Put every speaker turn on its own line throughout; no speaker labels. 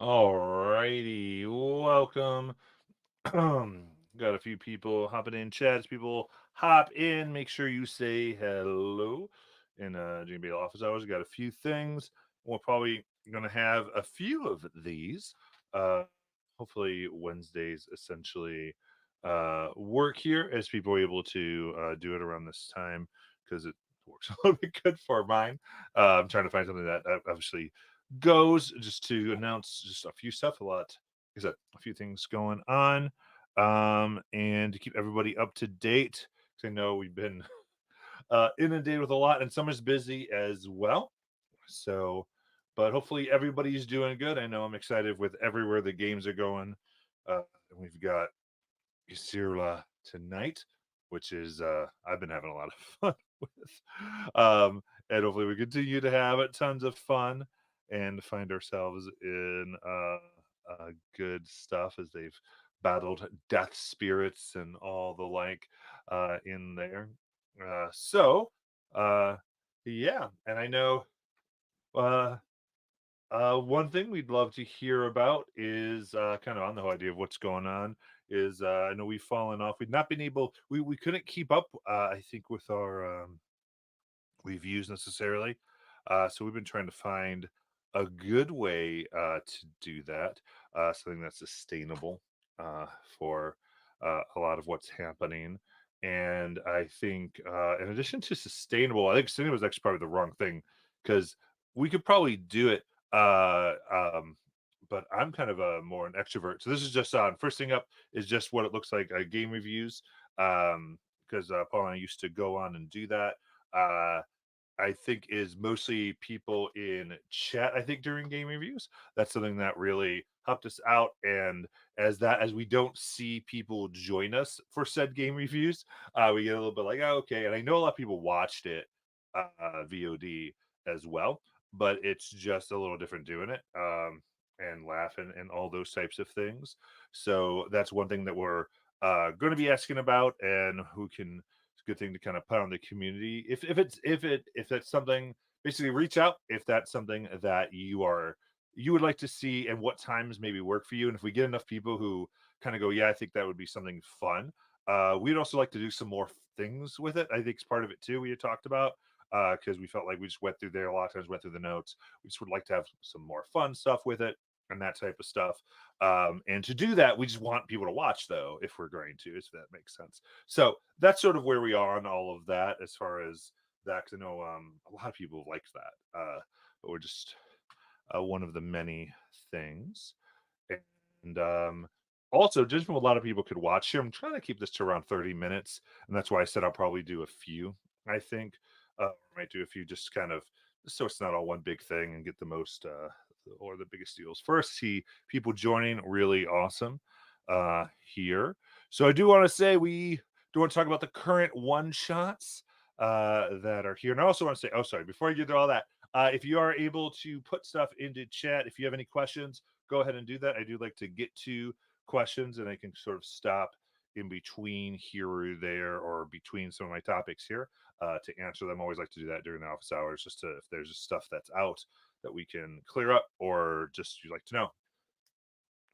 Alrighty, welcome. Got a few people hopping in chats. People hop in. Make sure you say hello in JB office hours. Got a few things. We're probably gonna have a few of these. Uh, Hopefully Wednesdays essentially work here as people are able to do it around this time because it works a little bit good for mine. I'm trying to find something that obviously goes just to announce just a few stuff, a lot, is that a few things going on, and to keep everybody up to date. Because I know we've been inundated with a lot, and summer's busy as well. So, but hopefully everybody's doing good. I know I'm excited with everywhere the games are going. And we've got Isirla tonight, which is I've been having a lot of fun with. And hopefully we continue to have tons of fun and find ourselves in good stuff as they've battled death spirits and all the like in there. So uh yeah, and I know uh one thing we'd love to hear about is kind of on the whole idea of what's going on. Is I know we've fallen off. We've not been able. We couldn't keep up. I think with our reviews necessarily. So we've been trying to find a good way to do that. Something that's sustainable for a lot of what's happening. And I think, in addition to sustainable, I think sustainable is actually probably the wrong thing because we could probably do it but I'm kind of a more an extrovert. So this is just on first thing up is just what it looks like game reviews. Because Paul and I used to go on and do that. Uh, I think is mostly people in chat. I think during game reviews, that's something that really helped us out. And as we don't see people join us for said game reviews, we get a little bit like, oh, okay. And I know a lot of people watched it VOD as well, but it's just a little different doing it and laughing and all those types of things. So that's one thing that we're going to be asking about, and who can it's a good thing to kind of put on the community. If that's something, basically reach out if that's something that you would like to see and what times maybe work for you. And if we get enough people who kind of go, yeah, I think that would be something fun. We'd also like to do some more things with it. I think it's part of it too. We had talked about because we felt like we just went through there a lot of times, went through the notes. We just would like to have some more fun stuff with it and that type of stuff. And to do that, we just want people to watch though, if we're going to, if that makes sense. So that's sort of where we are on all of that as far as that. Because I know a lot of people have liked that, but we're just one of the many things. And also, just from a lot of people could watch here, I'm trying to keep this to around 30 minutes, and that's why I said I'll probably do a few. I think might do a few, just kind of so it's not all one big thing, and get the most or the biggest deals. First, see people joining, really awesome here. So I do want to say we do want to talk about the current one shots that are here, and I also want to say, oh, sorry, before I get to all that, if you are able to put stuff into chat, if you have any questions, go ahead and do that. I do like to get to questions, and I can sort of stop in between here or there, or between some of my topics here to answer them. I always like to do that during the office hours, just to if there's just stuff that's out that we can clear up, or just you'd like to know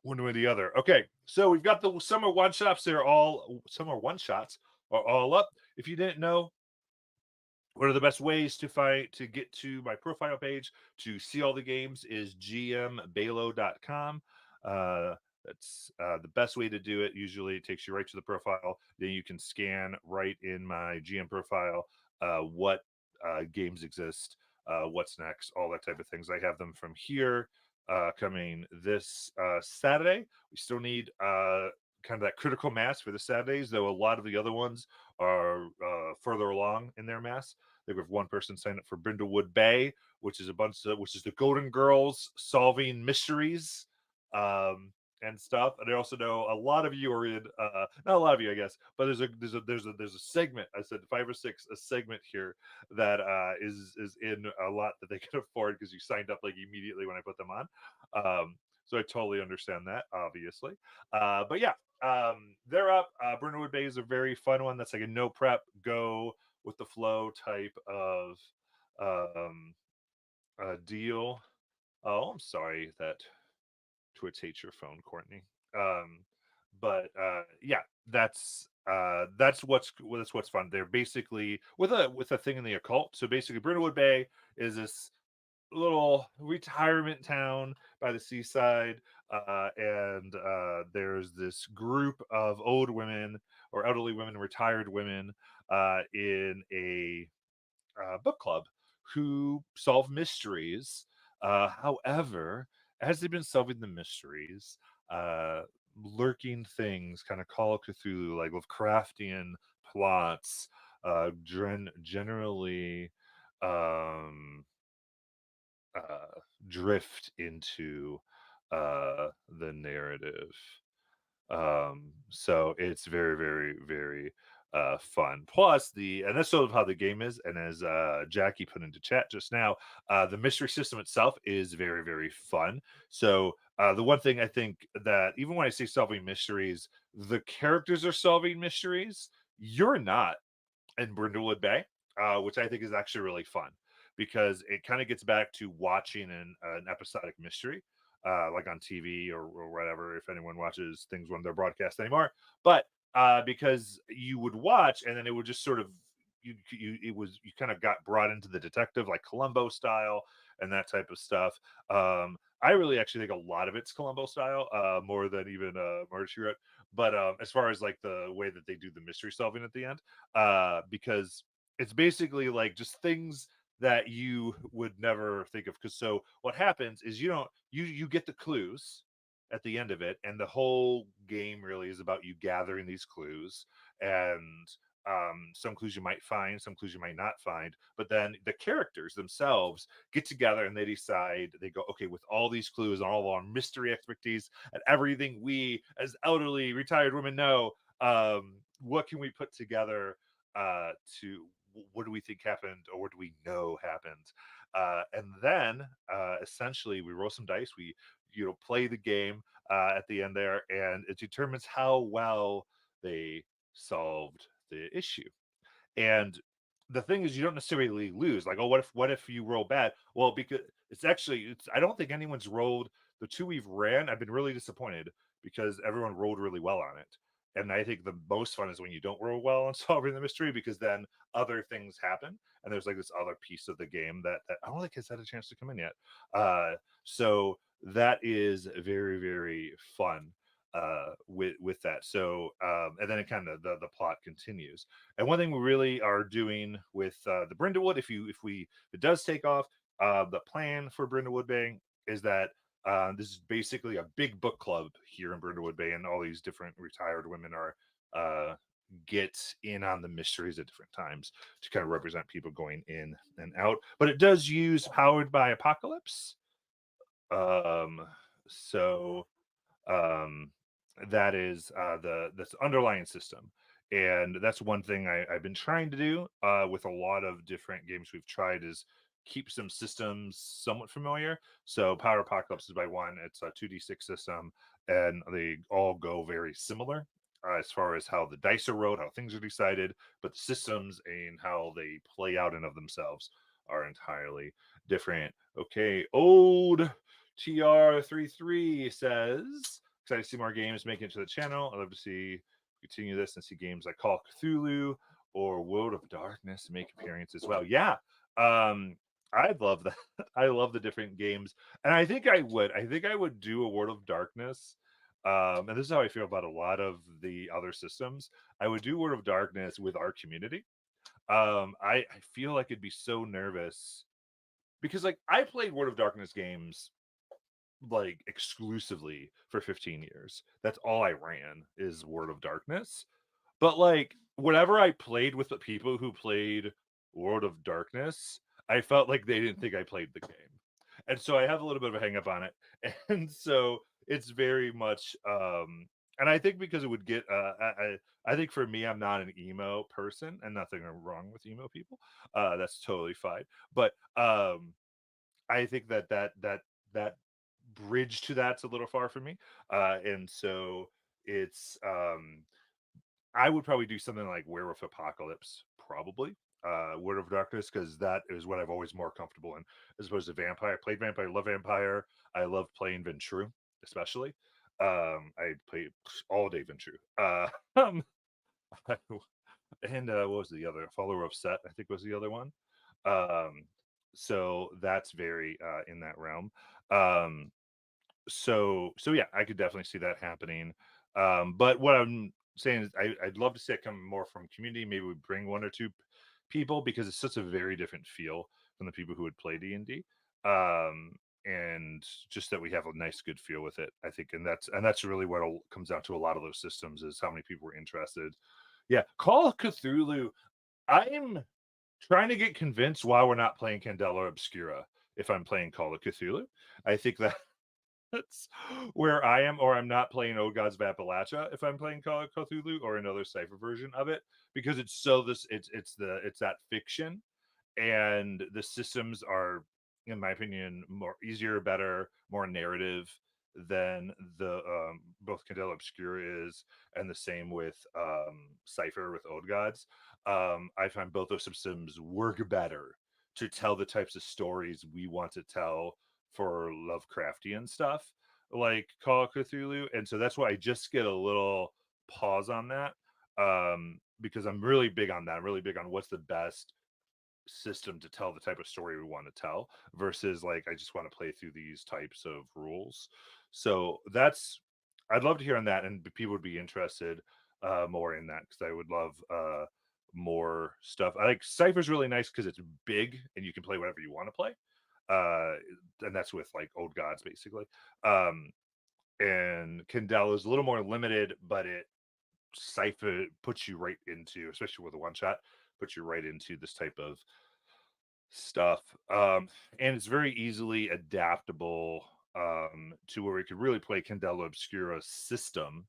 one way or the other. Okay, so we've got the summer one shots. They're all summer one shots are all up. If you didn't know, one of the best ways to find to get to my profile page to see all the games is gmbalo.com. That's the best way to do it. Usually it takes you right to the profile. Then you can scan right in my GM profile what games exist, what's next, all that type of things. I have them from here coming this Saturday. We still need kind of that critical mass for the Saturdays, though a lot of the other ones are further along in their mass. They have one person signed up for Brindlewood Bay, which is the Golden Girls solving mysteries and stuff. And I also know a lot of you are in not a lot of you, I guess, but there's a segment. I said 5 or 6 a segment here that is in a lot that they can afford because you signed up like immediately when I put them on. So I totally understand that, obviously. But yeah, they're up. Brindlewood Bay is a very fun one. That's like a no prep, go with the flow type of um, deal. Oh, I'm sorry that. Twitch hates your phone, Courtney. Um, but yeah, that's what's fun. They're basically with a thing in the occult. So basically, Brindlewood Bay is this little retirement town by the seaside, and there's this group of old women or elderly women, retired women, in a book club who solve mysteries. However, as they've been solving the mysteries, uh, lurking things, kind of Call of Cthulhu, like Lovecraftian plots, generally um, drift into the narrative. So it's very, very, very fun. Plus and that's sort of how the game is. And as Jackie put into chat just now, the mystery system itself is very, very fun. So the one thing I think that even when I say solving mysteries, the characters are solving mysteries. You're not in Brindlewood Bay, which I think is actually really fun because it kind of gets back to watching an episodic mystery, like on TV or whatever, if anyone watches things when they're broadcast anymore. But because you would watch and then it would just sort of you kind of got brought into the detective like Columbo style and that type of stuff. I really actually think a lot of it's Columbo style, more than even Murder She Wrote. But as far as like the way that they do the mystery solving at the end, because it's basically like just things that you would never think of. Because so what happens is you get the clues at the end of it, and the whole game really is about you gathering these clues and some clues you might find, some clues you might not find, but then the characters themselves get together and they decide, they go, okay, with all these clues and all of our mystery expertise and everything we as elderly retired women know, what can we put together uh, to what do we think happened or what do we know happened? And then essentially we roll some dice, we play the game at the end there, and it determines how well they solved the issue. And the thing is, you don't necessarily lose. Like, oh, what if you roll bad? Well, because it's I don't think anyone's rolled the two we've ran. I've been really disappointed because everyone rolled really well on it. And I think the most fun is when you don't roll well on solving the mystery because then other things happen and there's like this other piece of the game that I don't think has had a chance to come in yet. So that is very, very fun with that. So and then it kind of the plot continues. And one thing we really are doing with the Brindlewood, if it does take off, the plan for Brindlewood Bay is that this is basically a big book club here in Brindlewood Bay, and all these different retired women are get in on the mysteries at different times to kind of represent people going in and out. But it does use Powered by Apocalypse. Um, so um, that is the this underlying system, and that's one thing I've been trying to do with a lot of different games we've tried is keep some systems somewhat familiar. So Power Apocalypse is by one; it's a 2d6 system, and they all go very similar. As far as how the dice are rolled, how things are decided, but the systems and how they play out and of themselves are entirely different. Okay, old TR33 says, excited to see more games make it to the channel. I'd love to see continue this and see games like Call of Cthulhu or World of Darkness make appearances as well. Yeah. Um, I'd love that. I love the different games. And I think I would. I think I would do a World of Darkness. And this is how I feel about a lot of the other systems. I would do World of Darkness with our community. I feel like it'd be so nervous because like I played World of Darkness games like exclusively for 15 years. That's all I ran is World of Darkness. But like whenever I played with the people who played World of Darkness, I felt like they didn't think I played the game. And so I have a little bit of a hang up on it. And so it's very much and I think because it would get I think for me I'm not an emo person and nothing wrong with emo people. That's totally fine. But I think that bridge to that's a little far for me. And so it's I would probably do something like Werewolf Apocalypse, probably. Word of Darkness, because that is what I've always more comfortable in, as opposed to Vampire. I played Vampire, I love Vampire. I love playing Ventrue. especially. I played all day Ventrue. Um, and what was the other follower of Set? I think was the other one. Um, so that's very in that realm. Um, so yeah, I could definitely see that happening. But what I'm saying is I'd love to see it come more from community. Maybe we bring one or two people because it's such a very different feel from the people who would play D&D. Um, and just that we have a nice good feel with it, I think, and that's really what comes down to a lot of those systems is how many people were interested. Yeah, Call of Cthulhu. I'm trying to get convinced why we're not playing Candela Obscura if I'm playing Call of Cthulhu. I think that that's where I am, or I'm not playing Old Gods of Appalachia if I'm playing Call of Cthulhu or another cipher version of it because it's so this it's that fiction and the systems are, in my opinion, more easier, better, more narrative than the both Candela Obscura is, and the same with Cipher with Old Gods. I find both those systems work better to tell the types of stories we want to tell for Lovecraftian stuff, like Call of Cthulhu, and so that's why I just get a little pause on that because I'm really big on that. I'm really big on what's the best system to tell the type of story we want to tell versus like I just want to play through these types of rules. So that's I'd love to hear on that, and people would be interested more in that because I would love more stuff. I like Cypher's really nice because it's big and you can play whatever you want to play. Uh, and that's with like Old Gods basically. Um, and Candela is a little more limited, but it Cypher puts you right into, especially with a one shot, puts you right into this type of stuff. And it's very easily adaptable to where we could really play Candela Obscura system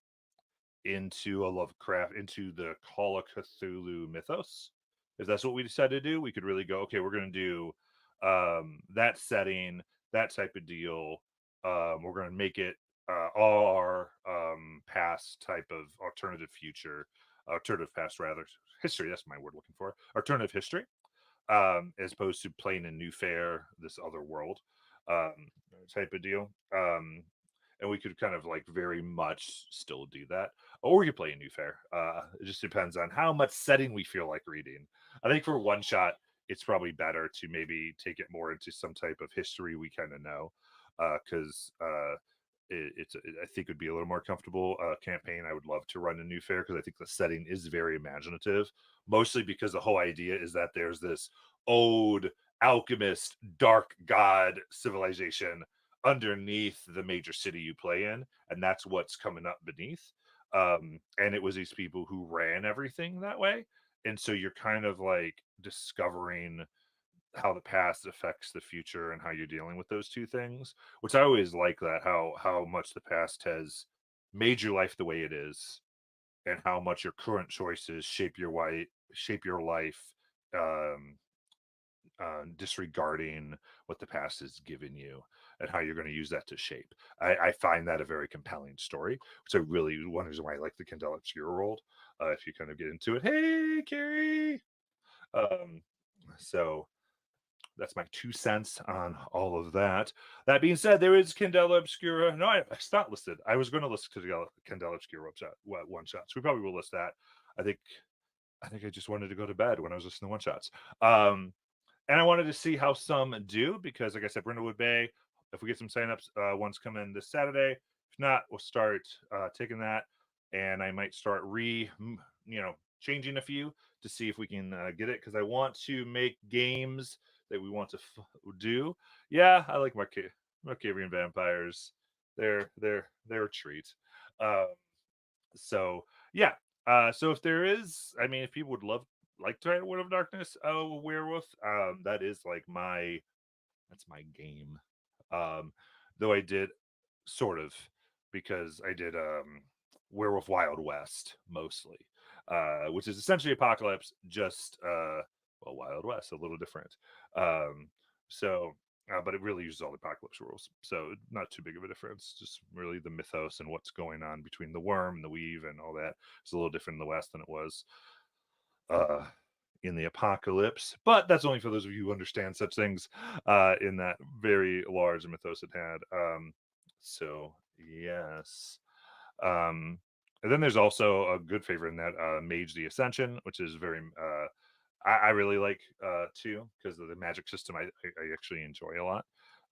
into a Lovecraft, into the Call of Cthulhu mythos. If that's what we decide to do, we could really go, okay, we're going to do that setting, that type of deal. We're going to make it all our past type of alternative future, alternative past rather, history. That's my word looking for. Alternative history as opposed to playing in New Fair, this other world um, type of deal. And we could kind of like very much still do that, or we could play a New Fair. It just depends on how much setting we feel like reading. I think for one shot, it's probably better to maybe take it more into some type of history we kind of know, because I think it would be a little more comfortable campaign. I would love to run a New Fair because I think the setting is very imaginative, mostly because the whole idea is that there's this old alchemist dark god civilization underneath the major city you play in, and that's what's coming up beneath. And it was these people who ran everything that way, and so you're kind of like discovering how the past affects the future and how you're dealing with those two things, which I always like, that how much the past has made your life the way it is and how much your current choices shape your life, um disregarding what the past has given you and how you're going to use that to shape. I find that a very compelling story, which I really one reason why I like the Candela Obscura world. If you kind of get into it, hey Carrie. Um, so that's my 2 cents on all of that. That being said, there is Candela Obscura. No, it's not listed. I was going to list Candela Obscura one shots. We probably will list that. I think I just wanted to go to bed when I was listening to one shots. Um, and I wanted to see how some do because, like I said, Brindlewood Bay. If we get some signups, ones come in this Saturday. If not, we'll start taking that, and I might start changing a few to see if we can get it because I want to make games that we want to do. Yeah, I like Markavian vampires. They're a treat. Um, so yeah. So if there is, I mean, if people would love like to try World of Darkness, werewolf, that is like that's my game. Um, though I did sort of because I did Werewolf Wild West mostly, which is essentially Apocalypse, just well, Wild West, a little different. Um, so but it really uses all the apocalypse rules, so not too big of a difference. Just really the mythos and what's going on between the worm and the weave and all that. It's a little different in the West than it was uh, in the apocalypse. But that's only for those of you who understand such things in that very large mythos it had. So Yes. Um, and then there's also a good favorite in that, Mage the Ascension, which is very I really like too because of the magic system. I actually enjoy a lot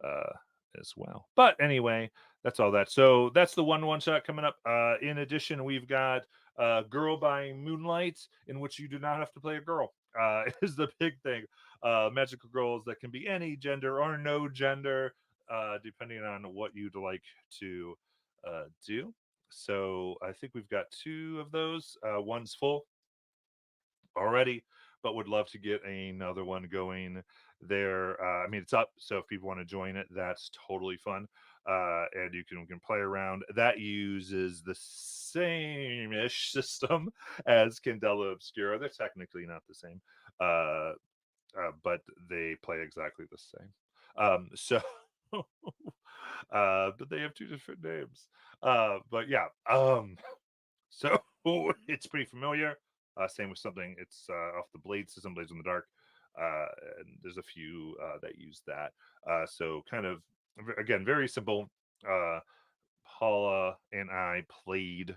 uh, as well. But anyway, that's all that. So that's the one shot coming up. In addition, we've got Girl by Moonlight, in which you do not have to play a girl. Is the big thing. Magical girls that can be any gender or no gender, depending on what you'd like to do. So I think we've got two of those. One's full already, but would love to get another one going there. I mean, it's up, so if people want to join it, that's totally fun. And you can play around. That uses the same-ish system as Candela Obscura. They're technically not the same, uh, but they play exactly the same. So, but they have two different names. But yeah, so it's pretty familiar. Same with something. It's off the Blade system, Blades in the Dark, uh, and there's a few that use that. So kind of again very simple. Uh, Paula and I played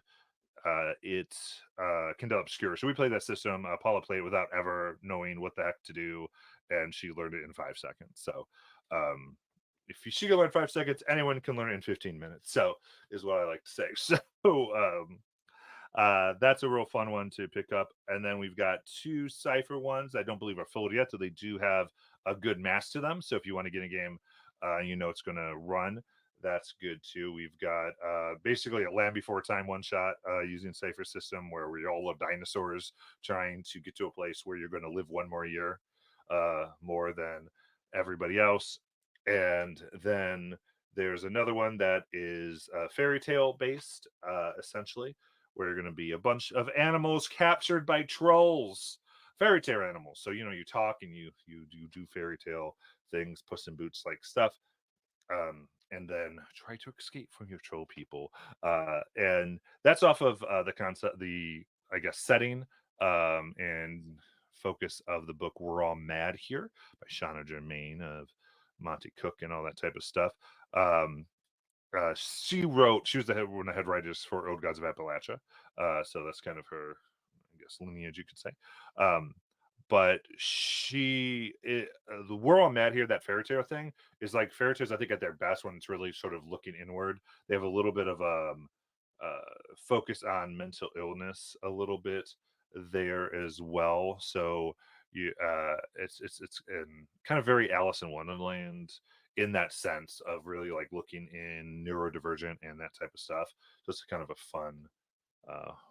it Kindle Obscure. So we played that system. Paula played it without ever knowing what the heck to do, and she learned it in 5 seconds. So um, if she can learn 5 seconds, anyone can learn it in 15 minutes. So is what I like to say. So that's a real fun one to pick up. And then we've got two Cypher ones I don't believe are filled yet, so they do have a good mass to them. So if you want to get a game, you know it's going to run. That's good too. We've got basically a Land Before Time one shot using Cypher system where we all love dinosaurs trying to get to a place where you're going to live one more year more than everybody else. And then there's another one that is fairy tale based, essentially, where you're going to be a bunch of animals captured by trolls, fairy tale animals. So you talk and you do fairy tale things, Puss in Boots like stuff, and then try to escape from your troll people. And that's off of the concept, the I guess setting, and focus of the book. We're All Mad Here by Shauna Germain of Monty Cook and all that type of stuff. Um, she was one of the head writers for Old Gods of Appalachia, so that's kind of her, I guess, lineage, you could say. Um, but the world I'm mad here, that fairy tale thing is like fairy tales. I think at their best when it's really sort of looking inward. They have a little bit of uh, focus on mental illness, a little bit there as well. So it's kind of very Alice in Wonderland in that sense of really like looking in neurodivergent and that type of stuff. So it's kind of a fun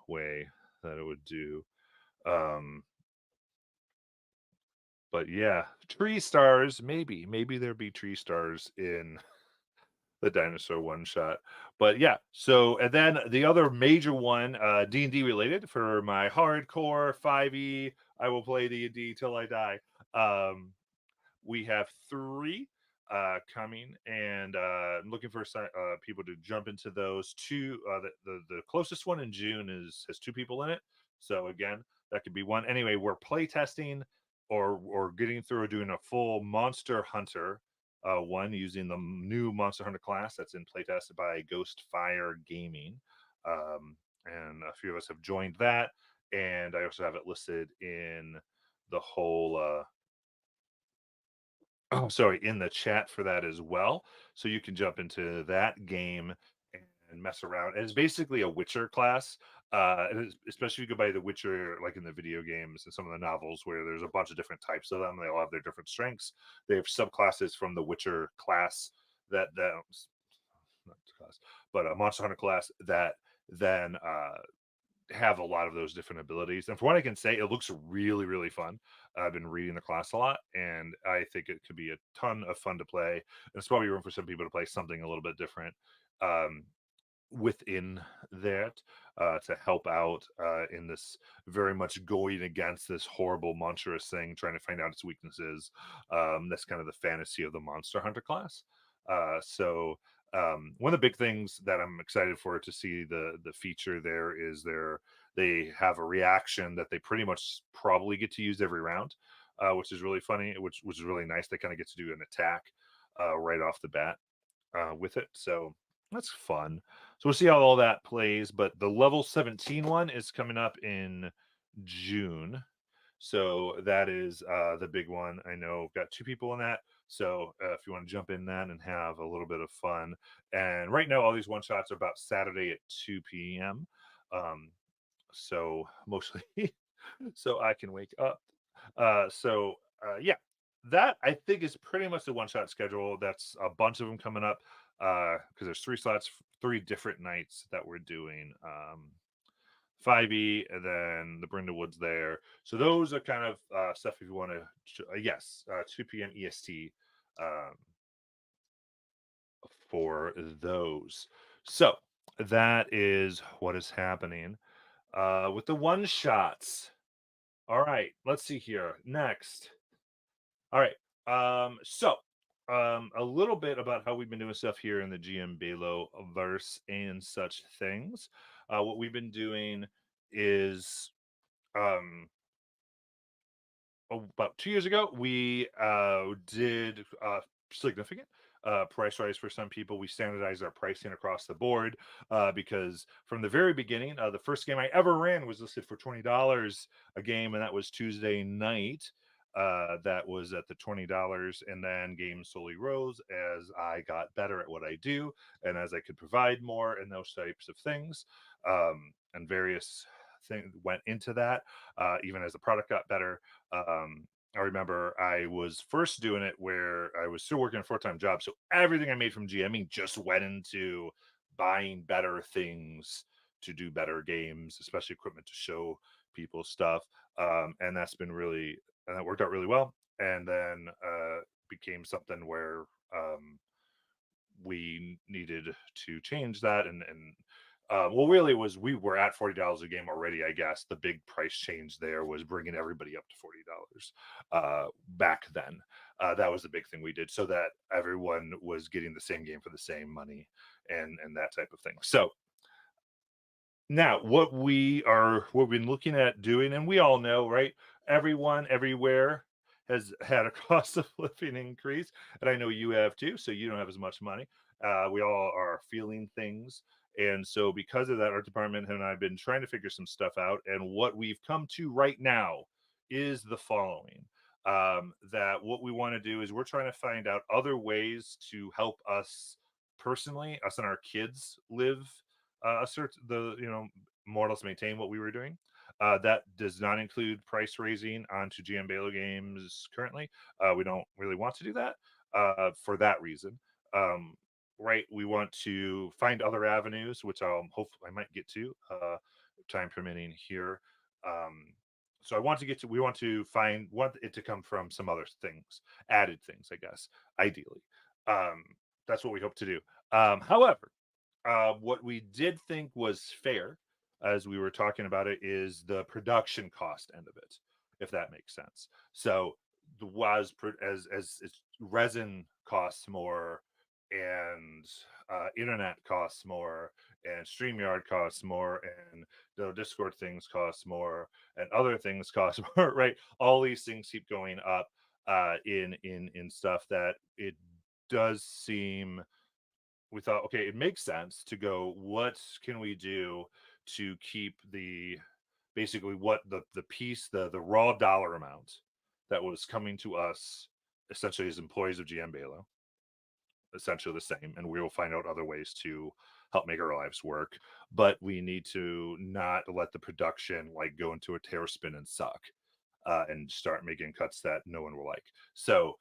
way that it would do. Um, but yeah, tree stars, maybe there'd be tree stars in the dinosaur one shot. But yeah, so and then the other major one, D&D related for my hardcore 5e, I will play D&D till I die. Um, we have three coming, and I'm looking for people to jump into those two. The closest one in June has two people in it, so again, that could be one. Anyway, we're play testing or getting through or doing a full Monster Hunter one using the new Monster Hunter class that's in playtest by Ghost Fire Gaming, and a few of us have joined that, and I also have it listed in the whole oh, sorry, in the chat for that as well. So you can jump into that game and mess around. And it's basically a Witcher class. Especially if you go by the Witcher, like in the video games and some of the novels, where there's a bunch of different types of them. They all have their different strengths. They have subclasses from the Witcher class that not class, but a Monster Hunter class that then have a lot of those different abilities. And from what I can say, it looks really, really fun. I've been reading the class a lot, and I think it could be a ton of fun to play. And it's probably room for some people to play something a little bit different um, within that to help out in this very much going against this horrible monstrous thing, trying to find out its weaknesses. That's kind of the fantasy of the Monster Hunter class. One of the big things that I'm excited for to see the feature there is they have a reaction that they pretty much probably get to use every round, which is really funny, which is really nice. They kind of get to do an attack right off the bat with it. So That's fun. So we'll see how all that plays. But the level 17 one is coming up in June. So that is the big one. I know I've got two people in that. So if you want to jump in that and have a little bit of fun. And right now, all these one shots are about Saturday at 2 p.m. Um, so mostly so I can wake up. Yeah, that I think is pretty much the one shot schedule. That's a bunch of them coming up because there's three slots, three different nights that we're doing. 5e and then the Brindle Woods there. So those are kind of stuff if you want to, yes, 2 p.m. EST um, for those. So that is what is happening with the one shots. All right, let's see here. Next. All right. A little bit about how we've been doing stuff here in the GM Balo verse and such things. What we've been doing is um about 2 years ago, we did significant price rise for some people. We standardized our pricing across the board because from the very beginning, the first game I ever ran was listed for $20 a game, and that was Tuesday night. That was at the $20, and then games slowly rose as I got better at what I do, and as I could provide more and those types of things, and various things went into that. Even as the product got better, I remember I was first doing it where I was still working a full-time job. So everything I made from GMing just went into buying better things to do better games, especially equipment to show people stuff. And that's been really, and that worked out really well. And then became something where we needed to change that well, really it was we were at $40 a game already. I guess the big price change there was bringing everybody up to $40 back then. That was the big thing we did so that everyone was getting the same game for the same money and that type of thing. So now what we've been looking at doing, and we all know, right? Everyone everywhere has had a cost of living increase, and I know you have too. So you don't have as much money. We all are feeling things, and so because of that, our department and I've been trying to figure some stuff out. And what we've come to right now is the following: that what we want to do is we're trying to find out other ways to help us personally, us and our kids live assert the more or less maintain what we were doing. That does not include price raising onto GM Baylor games currently. We don't really want to do that for that reason. Um, right, we want to find other avenues, which I'll hopefully I might get to time permitting here. Um, so I want to get to we want it to come from some other things, added things, I guess, ideally. Um, that's what we hope to do. However, what we did think was fair, as we were talking about it, is the production cost end of it, if that makes sense. So the was as it's, resin costs more, and internet costs more, and StreamYard costs more, and the Discord things cost more, and other things cost more. Right, all these things keep going up in stuff that it does seem we thought, okay, it makes sense to go, what can we do to keep the basically what the piece, the raw dollar amount that was coming to us essentially as employees of GM Balo, essentially the same. And we will find out other ways to help make our lives work. But we need to not let the production like go into a tailspin and suck and start making cuts that no one will like. So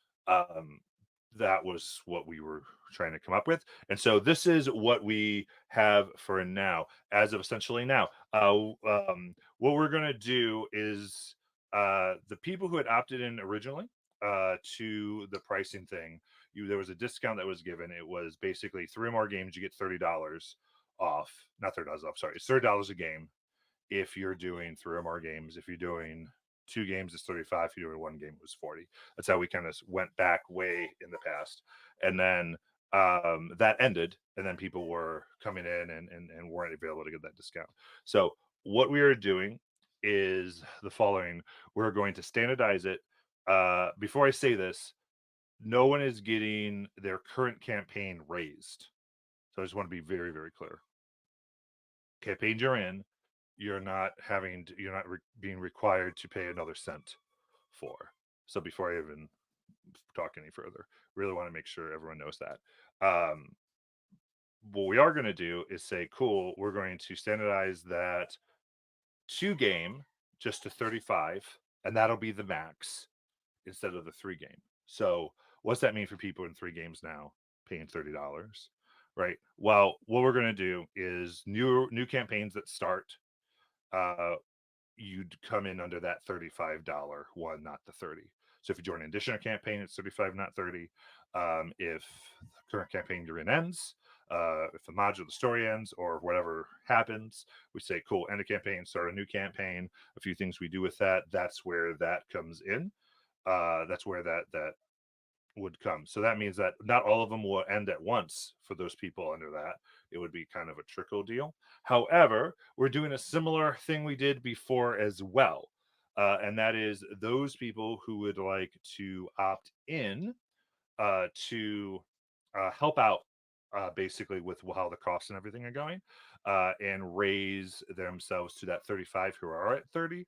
that was what we were trying to come up with. And so this is what we have for now, as of essentially now. What we're going to do is the people who had opted in originally to the pricing thing, there was a discount that was given. It was basically three more games, you get $30 off. Not $30 off, sorry. It's $30 a game if you're doing three or more games. If you're doing two games, it's 35. If you're doing one game, it was 40. That's how we kind of went back way in the past. And then that ended, and then people were coming in and weren't available to get that discount. So what we are doing is the following: we're going to standardize it. Before I say this, no one is getting their current campaign raised. So I just want to be very, very clear. Campaigns you're in, you're not being required to pay another cent for. So before I even talk any further, really want to make sure everyone knows that. What we are going to do is say, cool, we're going to standardize that 2 game just to 35, and that'll be the max instead of the 3 game. So what's that mean for people in 3 games now paying $30? Right. Well, what we're going to do is new campaigns that start, uh, you'd come in under that $35 one, not the 30. So if you join an additional campaign, it's 35, not 30. If the current campaign you're in ends, if the module, the story ends, or whatever happens, we say, cool, end a campaign, start a new campaign. A few things we do with that. That's where that comes in. That's where that would come. So that means that not all of them will end at once for those people under that. It would be kind of a trickle deal. However, we're doing a similar thing we did before as well. And that is those people who would like to opt in to help out basically with how the costs and everything are going, and raise themselves to that 35 who are at 30.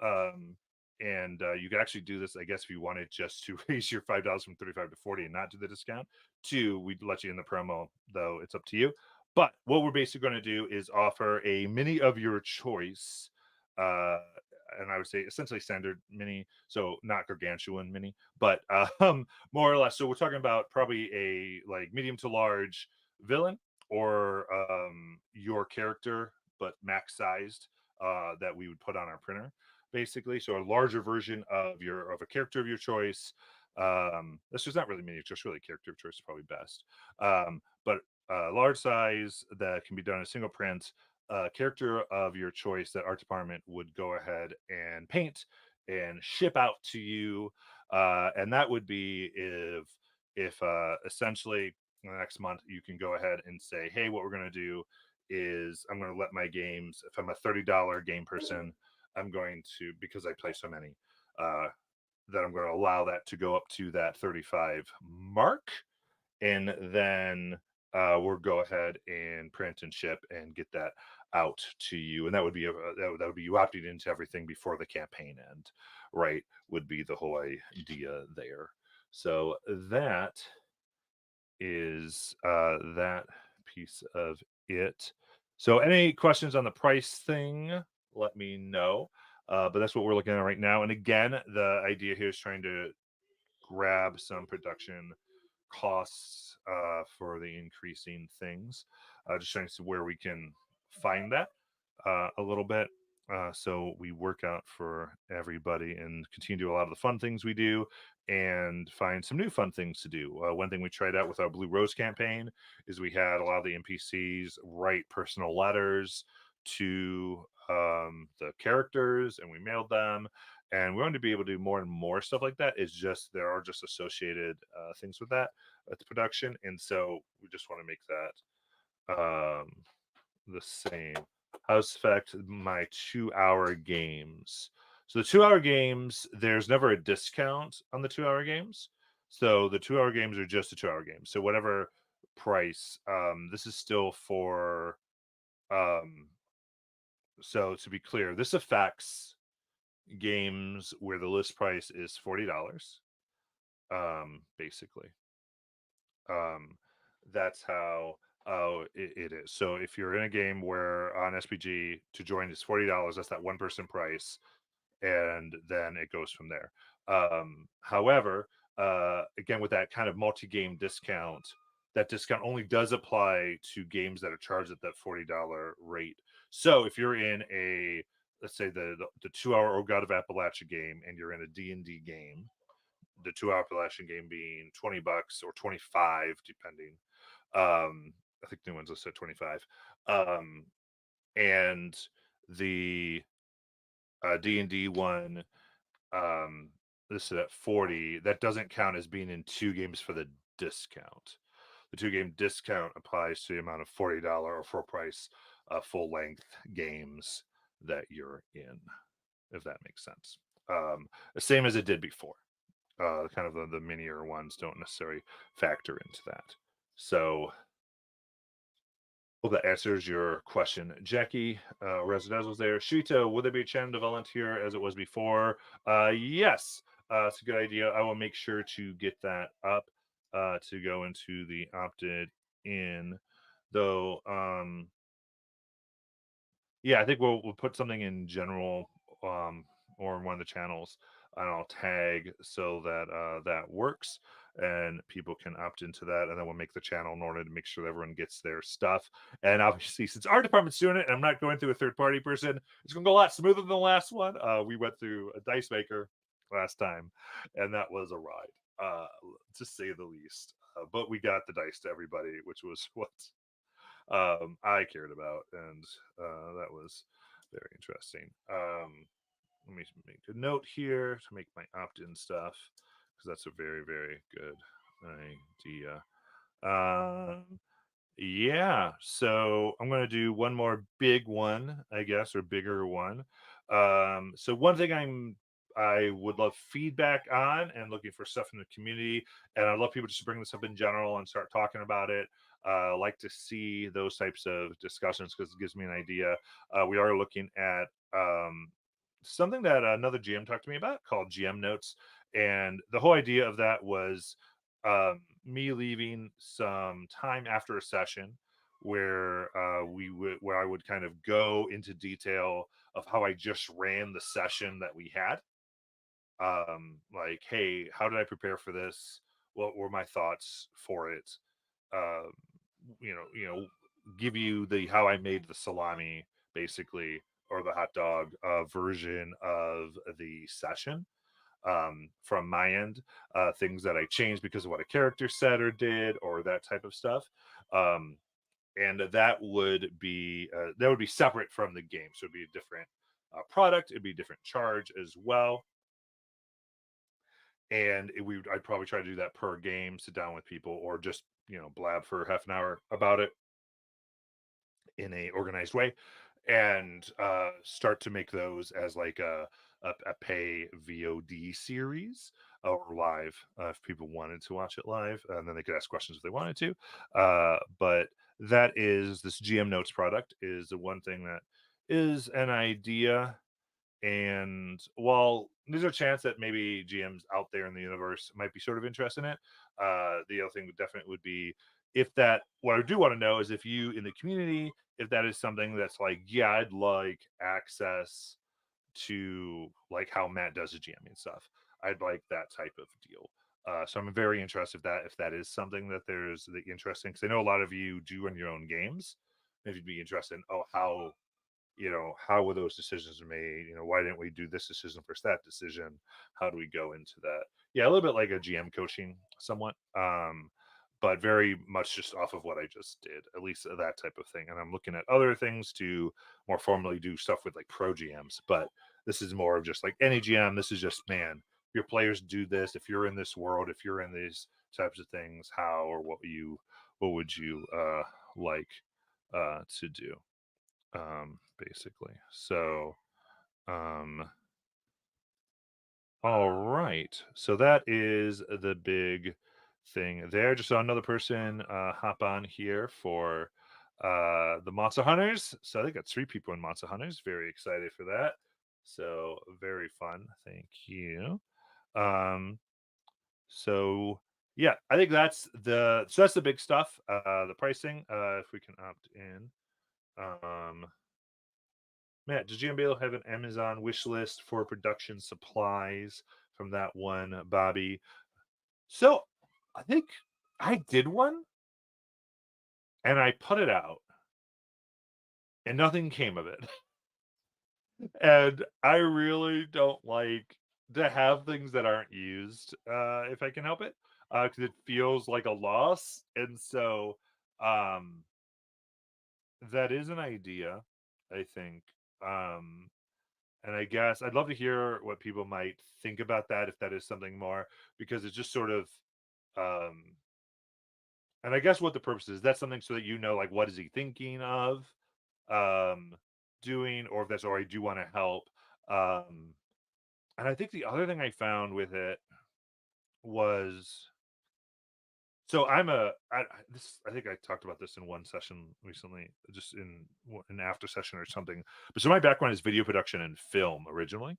Um, and you could actually do this, I guess, if you wanted just to raise your $5 from 35 to 40 and not do the discount. 2, we'd let you in the promo, though it's up to you. But what we're basically going to do is offer a mini of your choice. Uh, and I would say essentially standard mini, so not gargantuan mini, but more or less. So we're talking about probably a like medium to large villain, or your character, but max sized, that we would put on our printer, basically. So a larger version of a character of your choice. This is not really mini, just really character of choice is probably best. But large size that can be done in a single print, character of your choice that art department would go ahead and paint and ship out to you. And that would be if essentially the next month you can go ahead and say, hey, what we're going to do is I'm going to let my games, if I'm a $30 game person, I'm going to, because I play so many, that I'm going to allow that to go up to that 35 mark. And then we'll go ahead and print and ship and get that out to you. And that would be that would be you opting into everything before the campaign end, right? Would be the whole idea there. So that is that piece of it. So any questions on the price thing, let me know. But that's what we're looking at right now. And again, the idea here is trying to grab some production costs for the increasing things. Just trying to see where we can find that a little bit. So we work out for everybody and continue to do a lot of the fun things we do and find some new fun things to do. One thing we tried out with our Blue Rose campaign is we had a lot of the NPCs write personal letters to the characters, and we mailed them. And we wanted to be able to do more and more stuff like that. It's just there are just associated things with that at the production, and so we just want to make that the same. House Effect, my 2 hour games. So the 2 hour games, there's never a discount on the 2 hour games. So the 2 hour games are just a 2 hour game. So whatever price, this is still for. Um, so to be clear, this affects games where the list price is $40, basically. Um, that's how it is. So if you're in a game where on SPG to join is $40, that's that one person price, and then it goes from there. However, again, with that kind of multi-game discount, that discount only does apply to games that are charged at that $40 rate. So if you're in a, let's say the 2 hour Oh God of Appalachia game, and you're in a D&D game, the 2 hour Appalachian game being $20 or 25, depending. I think new ones listed at 25. And the D&D one, this is at 40. That doesn't count as being in 2 games for the discount. The 2 game discount applies to the amount of $40 or full price, full length games that you're in, if that makes sense. The same as it did before. Kind of the minier ones don't necessarily factor into that. So Hope that answers your question. Jackie Residenz there. Shito, will there be a channel to volunteer as it was before? Yes, it's a good idea. I will make sure to get that up to go into the opted in, though. Yeah, I think we'll put something in general, um, or in one of the channels, and I'll tag so that that works, and people can opt into that, and then we'll make the channel in order to make sure that everyone gets their stuff. And obviously, since our department's doing it, and I'm not going through a third party person, it's going to go a lot smoother than the last one. We went through a dice maker last time, and that was a ride, to say the least. But we got the dice to everybody, which was what I cared about, and that was very interesting. Let me make a note here to make my opt-in stuff because that's a very, very good idea. Yeah, so I'm gonna do one more big one, I guess, or bigger one. So one thing I would love feedback on and looking for stuff in the community, and I'd love people just to bring this up in general and start talking about it. Like to see those types of discussions because it gives me an idea. We are looking at something that another GM talked to me about called GM notes, and the whole idea of that was me leaving some time after a session where where I would kind of go into detail of how I just ran the session that we had. Like, hey, how did I prepare for this? What were my thoughts for it? Um, give you the how I made the salami, basically, or the hot dog version of the session from my end, things that I changed because of what a character said or did, or that type of stuff. Um, and that would be separate from the game, so it'd be a different product. It'd be a different charge as well, and I'd probably try to do that per game, sit down with people, or just blab for half an hour about it in a organized way, and start to make those as like a pay VOD series or live if people wanted to watch it live, and then they could ask questions if they wanted to. But that is this GM Notes product is the one thing that is an idea. And while there's a chance that maybe GMs out there in the universe might be sort of interested in it, the other thing would definitely would be if that. What I do want to know is if you in the community, if that is something that's like, yeah, I'd like access to like how Matt does the GMing stuff. I'd like that type of deal. So I'm very interested if that is something that there's the interesting because I know a lot of you do run your own games. Maybe you'd be interested in how how were those decisions made? Why didn't we do this decision versus that decision? How do we go into that? Yeah, a little bit like a GM coaching, somewhat, but very much just off of what I just did, at least that type of thing. And I'm looking at other things to more formally do stuff with like pro GMs, but this is more of just like any GM. This is just man, your players do this. If you're in this world, if you're in these types of things, how or what would you like to do? Basically. So, um, all right. So that is the big thing there. Just saw another person hop on here for the Monster Hunters. So I think got 3 people in Monster Hunters. Very excited for that. So very fun. Thank you. Um, so yeah, I think that's the big stuff. The pricing. If we can opt in. Um, Matt, does GMBL have an Amazon wish list for production supplies from that one, Bobby? So I think I did one and I put it out and nothing came of it. And I really don't like to have things that aren't used if I can help it because it feels like a loss. And so um, that is an idea, I think. Um, And I guess I'd love to hear what people might think about that if that is something more, because it's just sort of, um, and I guess what the purpose is. That's something so that like, what is he thinking of um, doing, or if that's, or I do want to help. Um, and I think the other thing I found with it was So I'm a this I think I talked about this in one session recently, just in an after session or something. But so my background is video production and film originally.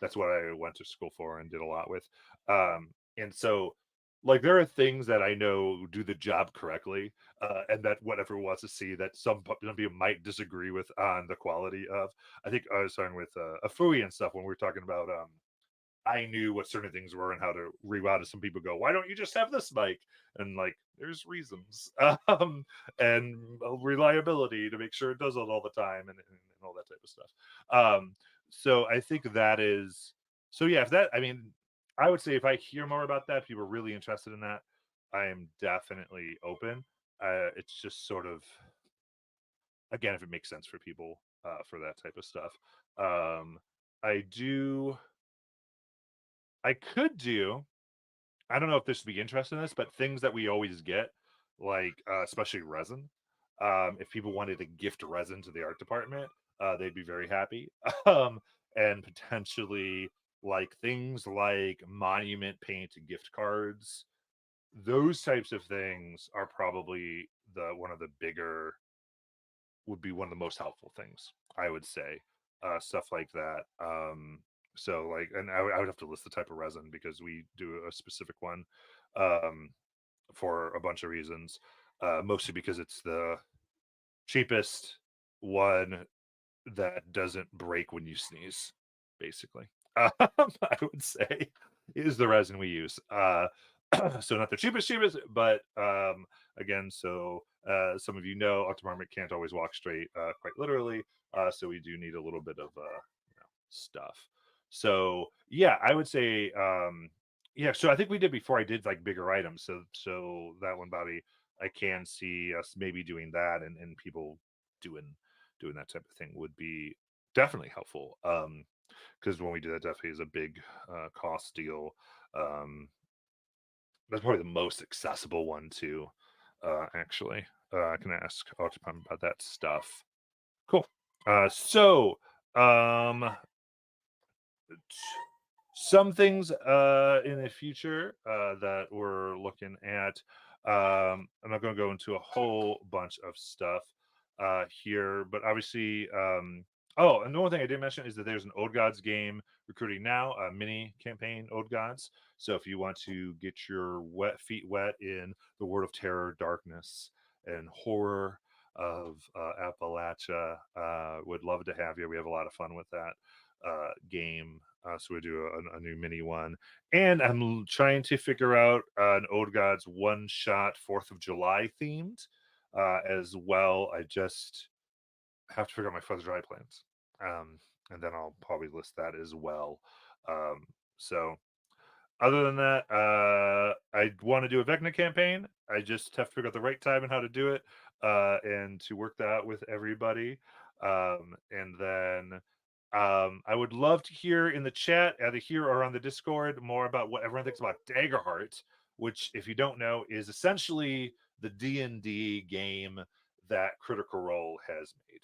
That's what I went to school for and did a lot with. And so, like, there are things that I know do the job correctly, and that whatever wants to see that some people might disagree with on the quality of. I think I was talking with Afui and stuff when we were talking about I knew what certain things were and how to reroute it. Some people go, "Why don't you just have this mic?" And like, there's reasons, and reliability to make sure it does it all the time, and all that type of stuff. So I think that is so. Yeah, if that, I mean, I would say if I hear more about that, people are really interested in that. I am definitely open. It's just sort of again, if it makes sense for people for that type of stuff. Um, I do. I could do I don't know if this would be interested in this, but things that we always get, like especially resin. If people wanted to gift resin to the art department, they'd be very happy. Um, and potentially like things like monument paint gift cards. Those types of things are probably the one of the bigger would be one of the most helpful things, I would say. Stuff like that. So like, and I would have to list the type of resin because we do a specific one um, for a bunch of reasons. Mostly because it's the cheapest one that doesn't break when you sneeze, basically. I would say is the resin we use. So not the cheapest, but again, so some of you know, Octomarmot can't always walk straight, quite literally. So we do need a little bit of stuff. So yeah, I would say yeah. So I think we did before I did like bigger items. So that one, Bobby, I can see us maybe doing that, and people doing that type of thing would be definitely helpful. Because when we do that, definitely is a big cost deal. Um, that's probably the most accessible one too. Actually, I can ask Octopus about that stuff. Cool. So um, some things in the future that we're looking at. I'm not going to go into a whole bunch of stuff here, but obviously, oh, and the one thing I did mention is that there's an Old Gods game recruiting now, a mini campaign Old Gods. So if you want to get your wet feet wet in the world of terror, darkness, and horror of Appalachia, would love to have you. We have a lot of fun with that game. So we do a new mini one, and I'm trying to figure out an Old Gods one shot 4th of July themed as well. I just have to figure out my Fuzz Dry plans, and then I'll probably list that as well. Um, so other than that, I want to do a Vecna campaign. I just have to figure out the right time and how to do it, and to work that out with everybody. And then I would love to hear in the chat, either here or on the Discord, more about what everyone thinks about Daggerheart, which, if you don't know, is essentially the D&D game that Critical Role has made,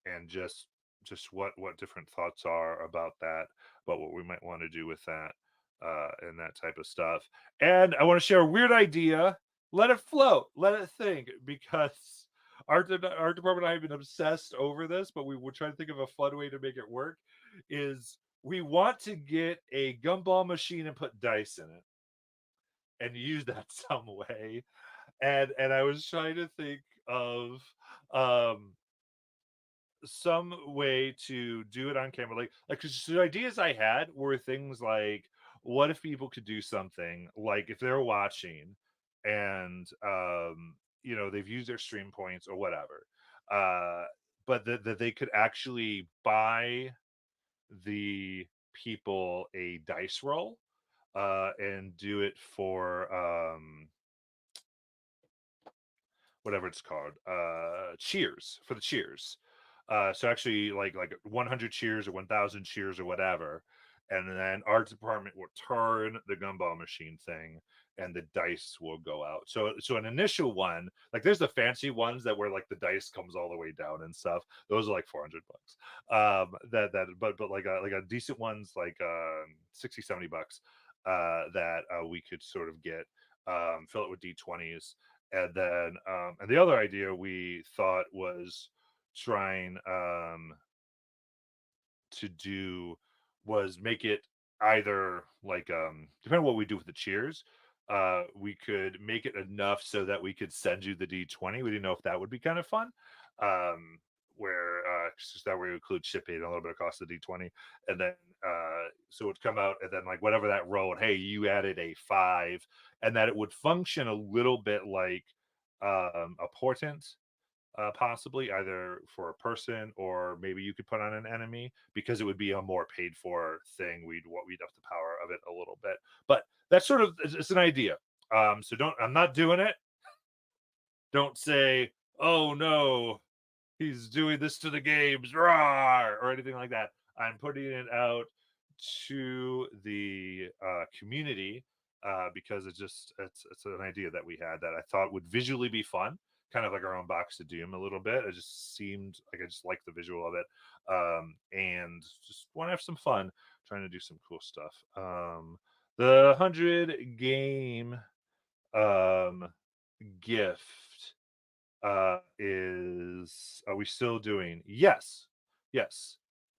and just what different thoughts are about that, about what we might want to do with that, and that type of stuff. And I want to share a weird idea. Let it float. Let it think, because our department and I have been obsessed over this, but we were trying to think of a fun way to make it work. Is we want to get a gumball machine and put dice in it and use that some way. And I was trying to think of um some way to do it on camera, like 'cause the ideas I had were things like, what if people could do something like if they're watching and they've used their stream points or whatever, uh but that they could actually buy the people a dice roll and do it for whatever it's called, cheers, for the cheers. So actually, like 100 cheers or 1,000 cheers or whatever, and then our department will turn the gumball machine thing, and the dice will go out. So an initial one, like there's the fancy ones that where like the dice comes all the way down and stuff. Those are like $400. But like a decent ones like 60, $70 that we could sort of get. fill it with D20s, and then and the other idea we thought was trying to do was make it either like depending on what we do with the cheers, we could make it enough so that we could send you the D20. We didn't know if that would be kind of fun. Um where just that way we include shipping and a little bit of cost of D20, and then so it would come out, and then like whatever that rolled, hey, you added a 5, and that it would function a little bit like a portent, possibly either for a person or maybe you could put on an enemy, because it would be a more paid for thing. We'd up the power of it a little bit, but that's sort of it's an idea. So don't, I'm not doing it. Don't say, oh no, he's doing this to the games, rawr, or anything like that. I'm putting it out to the community, because it's an idea that we had that I thought would visually be fun, kind of like our own Box of Doom a little bit. It just seemed like I just like the visual of it, and just want to have some fun trying to do some cool stuff. The 100 game um, gift is, are we still doing? Yes, yes.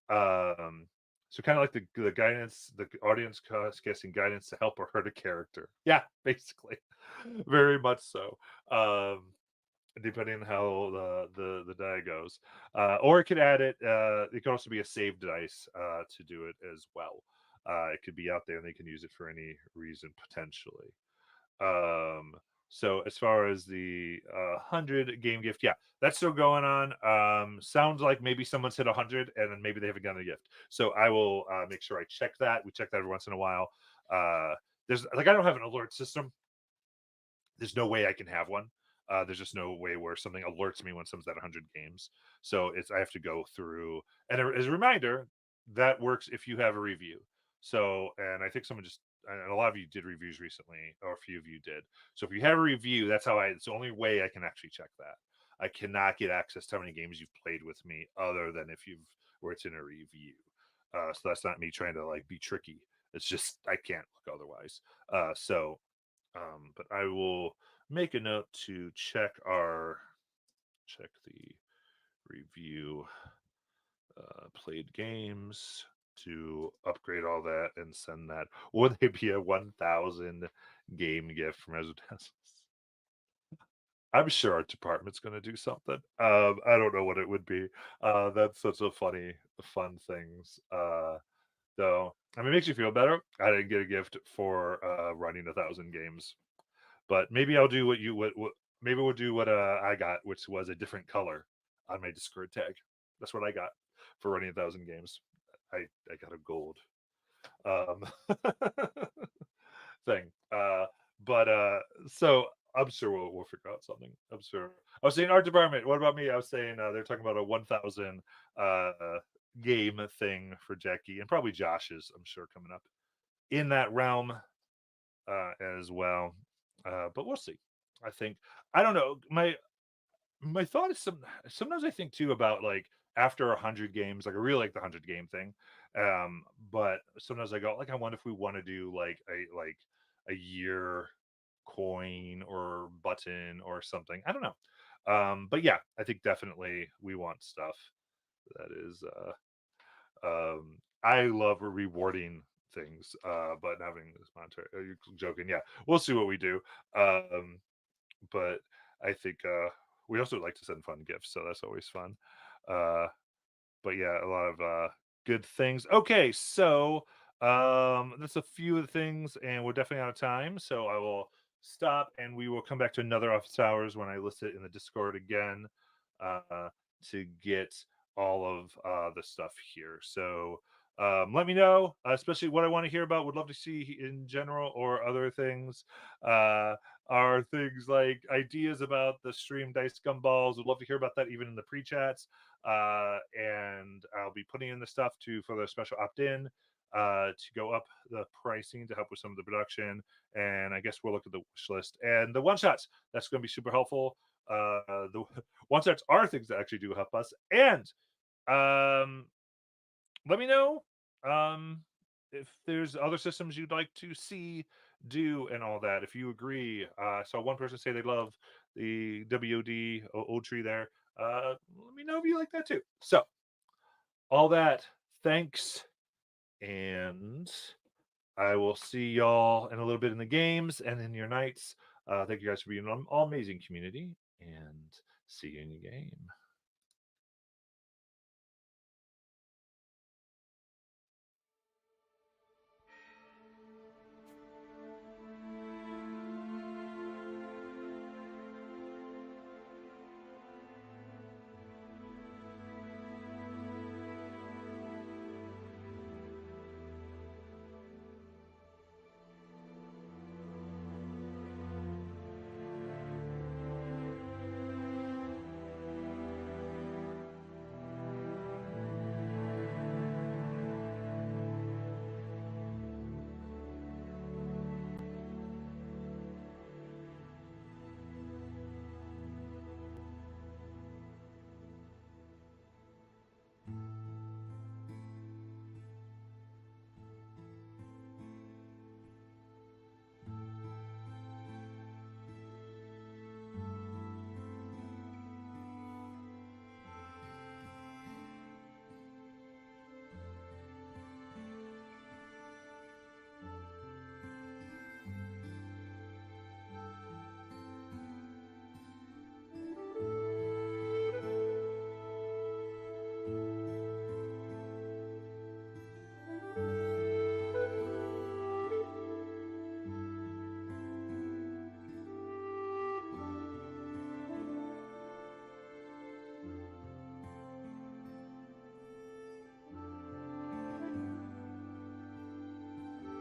um so kind of like the guidance, the audience guessing guidance to help or hurt a character, yeah, basically. Very much so. um Depending on how the die goes, or it could add it, it could also be a saved dice to do it as well. It could be out there and they can use it for any reason potentially. um, so as far as the 100 game gift, yeah, that's still going on. Sounds like maybe someone's hit 100 and then maybe they haven't gotten a gift. So I will make sure I check that. We check that every once in a while. Uh, there's like, I don't have an alert system. There's no way I can have one. There's just no way where something alerts me when someone's at 100 games. So it's, I have to go through. And as a reminder, that works if you have a review. So, and I think someone just, and a lot of you did reviews recently, or a few of you did. So if you have a review, that's how I, it's the only way I can actually check that. I cannot get access to how many games you've played with me other than if you've, where it's in a review. So that's not me trying to like be tricky. It's just, I can't look otherwise. But I will make a note to check the review, played games, to upgrade all that and send that. Would they be a 1,000 game gift from Residence? I'm sure our department's going to do something. I don't know what it would be. That's such a fun things. Though, I mean, it makes you feel better. I didn't get a gift for running 1,000 games, but maybe I'll do what maybe we'll do what I got, which was a different color on my Discord tag. That's what I got for running 1,000 games. I got a gold um thing. But so I'm sure we'll figure out something. I'm sure. I was saying art department. What about me? I was saying they're talking about a 1,000 uh game thing for Jackie, and probably Josh's, I'm sure, coming up in that realm as well. But we'll see. I think, I don't know. My thought is sometimes I think too about like after 100 games, like I really like the 100 game thing. But sometimes I go like, I wonder if we want to do like a year coin or button or something. I don't know. But yeah, I think definitely we want stuff that is I love rewarding things, but having this monetary, you're joking, yeah, we'll see what we do. um but I think we also like to send fun gifts, so that's always fun. Uh, but yeah, a lot of good things. Okay, so that's a few of the things, and we're definitely out of time. So I will stop, and we will come back to another office hours when I list it in the Discord again, uh, to get all of the stuff here. So let me know, especially what I want to hear about. Would love to see in general or other things. Uh, are things like ideas about the stream dice gumballs. Would love to hear about that even in the pre-chats. And I'll be putting in the stuff to for the special opt-in to go up the pricing to help with some of the production. And I guess we'll look at the wish list and the one shots. That's going to be super helpful. The one shots are things that actually do help us. And um, let me know. if there's other systems you'd like to see, do, and all that. If you agree, I saw one person say they love the WOD old tree there. Let me know if you like that too. So all that. Thanks, and I will see y'all in a little bit in the games and in your nights. Thank you guys for being an amazing community, and see you in your game.